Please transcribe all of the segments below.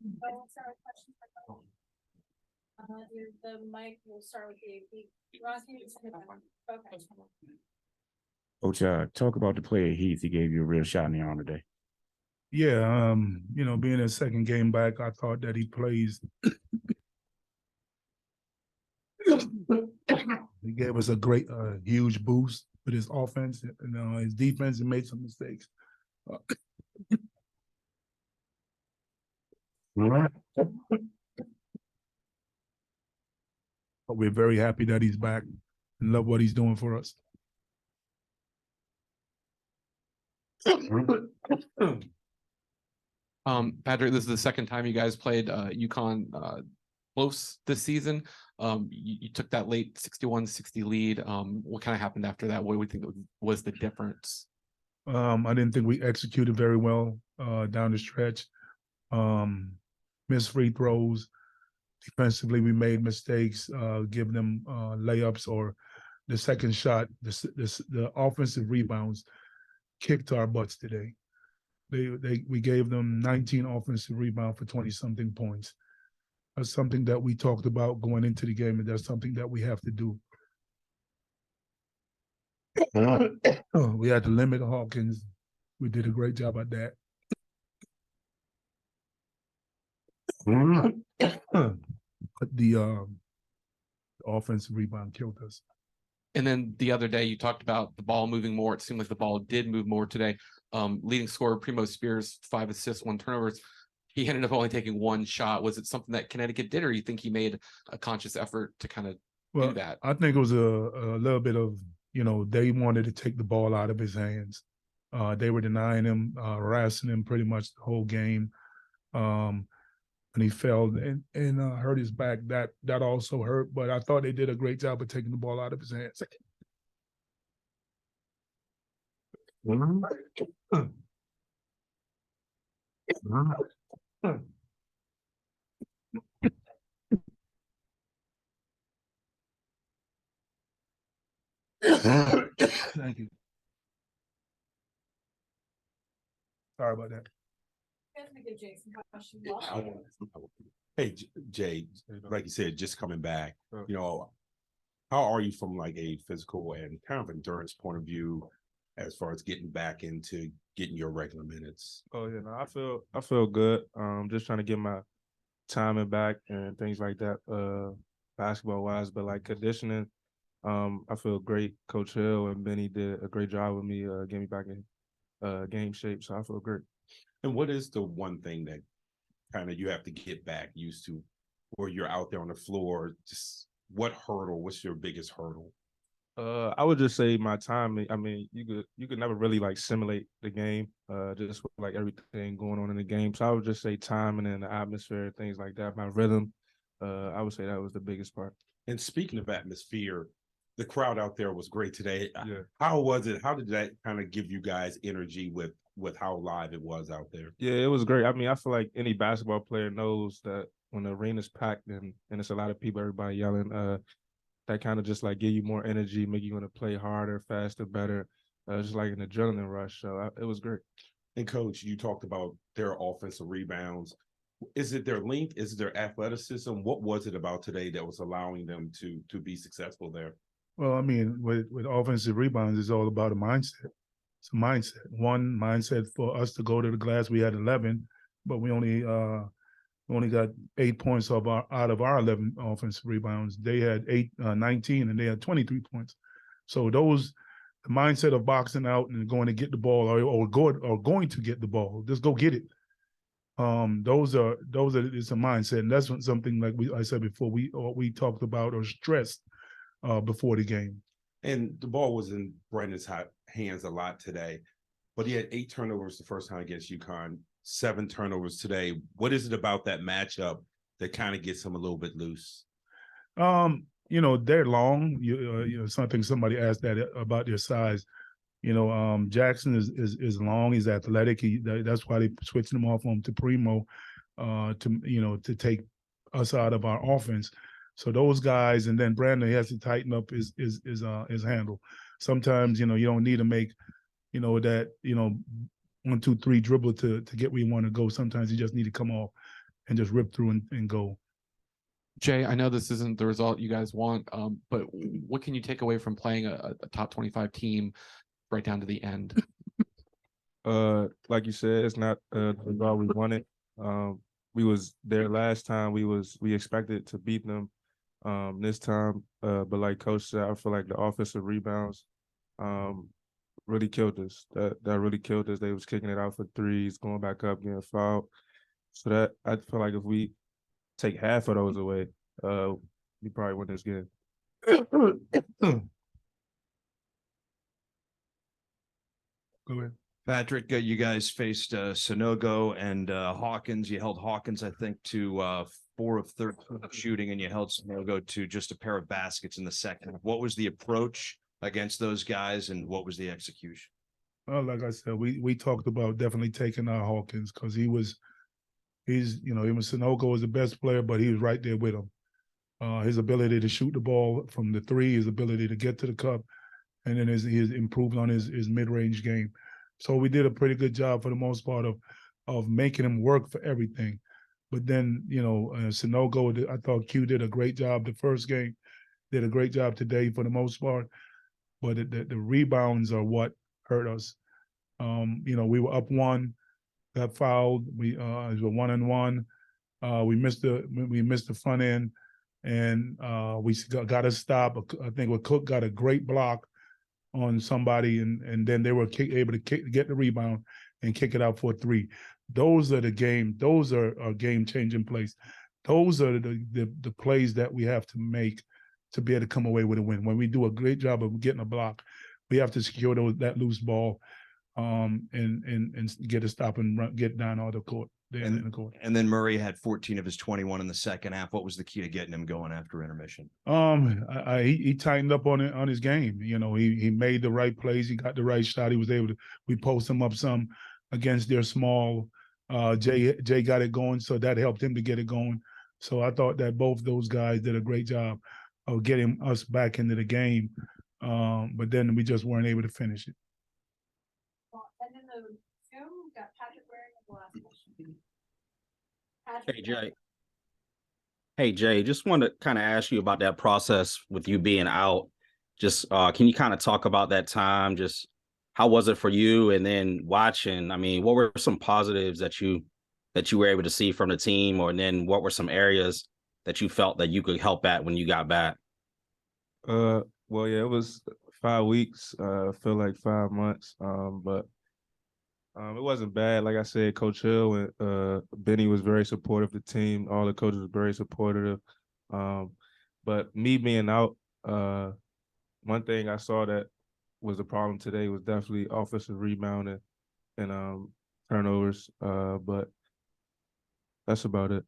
We'll start with questions for Coach. The mic will start with the AP. Ross, can you just hit that one? Okay. Coach, talk about the play of Heath. He gave you a real shot in the arm today. Yeah, being his second game back, I thought that he plays. He gave us a great, huge boost with his offense. His defense, he made some mistakes. But we're very happy that he's back and love what he's doing for us. Patrick, this is the second time you guys played UConn close this season. You took that late 61-60 lead. What kind of happened after that? What do we think was the difference? I didn't think we executed very well down the stretch. Missed free throws. Defensively, we made mistakes, giving them layups or the second shot. The offensive rebounds kicked our butts today. We gave them 19 offensive rebounds for 20-something points. That's something that we talked about going into the game, and that's something that we have to do. We had to limit Hawkins. We did a great job at that. But the offensive rebound killed us. And then the other day, you talked about the ball moving more. It seemed like the ball did move more today. Leading scorer, Primo Spears, 5 assists, 1 turnovers. He ended up only taking 1 shot. Was it something that Connecticut did, or you think he made a conscious effort to kind of do that? I think it was a little bit of, they wanted to take the ball out of his hands. They were denying him, harassing him pretty much the whole game. And he fell and hurt his back. That also hurt, but I thought they did a great job of taking the ball out of his hands. Thank you. Sorry about that. Give Jason a question. Hey, Jay, like you said, just coming back, how are you from like a physical and kind of endurance point of view as far as getting back into getting your regular minutes? Oh yeah, no, I feel good. Just trying to get my timing back and things like that, basketball wise, but like conditioning, I feel great. Coach Hill and Benny did a great job with me, getting me back in game shape. So I feel great. And what is the one thing that kind of you have to get back used to where you're out there on the floor? Just what's your biggest hurdle? I would just say my timing. I mean, you could never really like simulate the game, just with like everything going on in the game. So I would just say timing and the atmosphere, things like that, my rhythm. I would say that was the biggest part. And speaking of atmosphere, the crowd out there was great today. Yeah. How was it? How did that kind of give you guys energy with how live it was out there? Yeah, it was great. I mean, I feel like any basketball player knows that when the arena's packed and it's a lot of people, everybody yelling, that kind of just like give you more energy, make you want to play harder, faster, better, just like an adrenaline rush. So it was great. And Coach, you talked about their offensive rebounds. Is it their length? Is it their athleticism? What was it about today that was allowing them to be successful there? Well, I mean, with offensive rebounds, it's all about a mindset. It's a mindset. One mindset for us to go to the glass, we had 11, but we only got 8 points out of our 11 offensive rebounds. They had 19, and they had 23 points. So the mindset of boxing out and going to get the ball or going to get the ball, just go get it. Those are it's a mindset, and that's something like I said before we talked about or stressed before the game. And the ball was in Brandon's hands a lot today, but he had 8 turnovers the first time against UConn, 7 turnovers today. What is it about that matchup that kind of gets him a little bit loose? They're long. Something somebody asked that about their size. Jackson is long. He's athletic. That's why they switched him off to Primo, to take us out of our offense. So those guys, and then Brandon, he has to tighten up his handle. Sometimes you don't need to make that 1, 2, 3 dribble to get where you want to go. Sometimes you just need to come off and just rip through and go. Jay, I know this isn't the result you guys want, but what can you take away from playing a top 25 team right down to the end? Like you said, it's not the result we wanted. We was there last time. We expected to beat them this time. But like Coach said, I feel like the offensive rebounds really killed us. That really killed us. They was kicking it out for threes, going back up, getting fouled. So that I feel like if we take half of those away, we probably win this game. Go ahead. Patrick, you guys faced Sonogo and Hawkins. You held Hawkins, I think, to 4 of 13 shooting, and you held Sonogo to just a pair of baskets in the second. What was the approach against those guys, and what was the execution? Well, like I said, we talked about definitely taking out Hawkins because even Sonogo was the best player, but he was right there with him. His ability to shoot the ball from the three, his ability to get to the cup, and then he's improved on his mid-range game. So we did a pretty good job for the most part of making him work for everything. But then, Sonogo, I thought Q did a great job the first game, did a great job today for the most part. But the rebounds are what hurt us. We were up 1, got fouled. We were 1-on-1. We missed the front end, and we got a stop. I think Cook got a great block on somebody, and then they were able to get the rebound and kick it out for a 3. Those are game-changing plays. Those are the plays that we have to make to be able to come away with a win. When we do a great job of getting a block, we have to secure that loose ball and get a stop and get down all the court. In the court. And then Murray had 14 of his 21 in the second half. What was the key to getting him going after intermission? He tightened up on his game. He made the right plays. He got the right shot. He was able to. We post him up some against their small. Jay got it going, so that helped him to get it going. So I thought that both those guys did a great job of getting us back into the game. But then we just weren't able to finish it. Well, and in the Zoom, we've got Patrick wearing the last question. Hey, Jay. Hey, Jay, just wanted to kind of ask you about that process with you being out. Just can you kind of talk about that time? Just how was it for you? And then watching, I mean, what were some positives that you were able to see from the team? Or then what were some areas that you felt that you could help at when you got back? Well, yeah, it was 5 weeks. I feel like 5 months. But it wasn't bad. Like I said, Coach Hill and Benny was very supportive of the team. All the coaches were very supportive. But me being out, one thing I saw that was a problem today was definitely offensive rebounding and turnovers. But that's about it.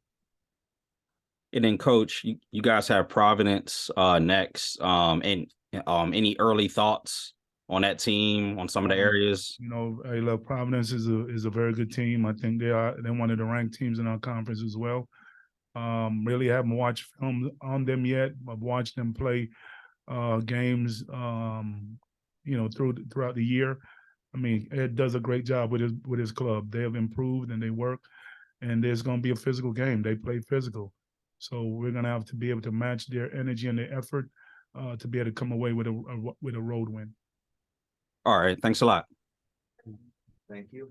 And then, Coach, you guys have Providence next. And any early thoughts on that team, on some of the areas? Hey, look, Providence is a very good team. I think they're one of the ranked teams in our conference as well. Really haven't watched film on them yet. I've watched them play games, throughout the year. I mean, Ed does a great job with his club. They have improved and they work, and there's going to be a physical game. They play physical, so we're going to have to be able to match their energy and their effort to be able to come away with a road win. All right. Thanks a lot. Thank you.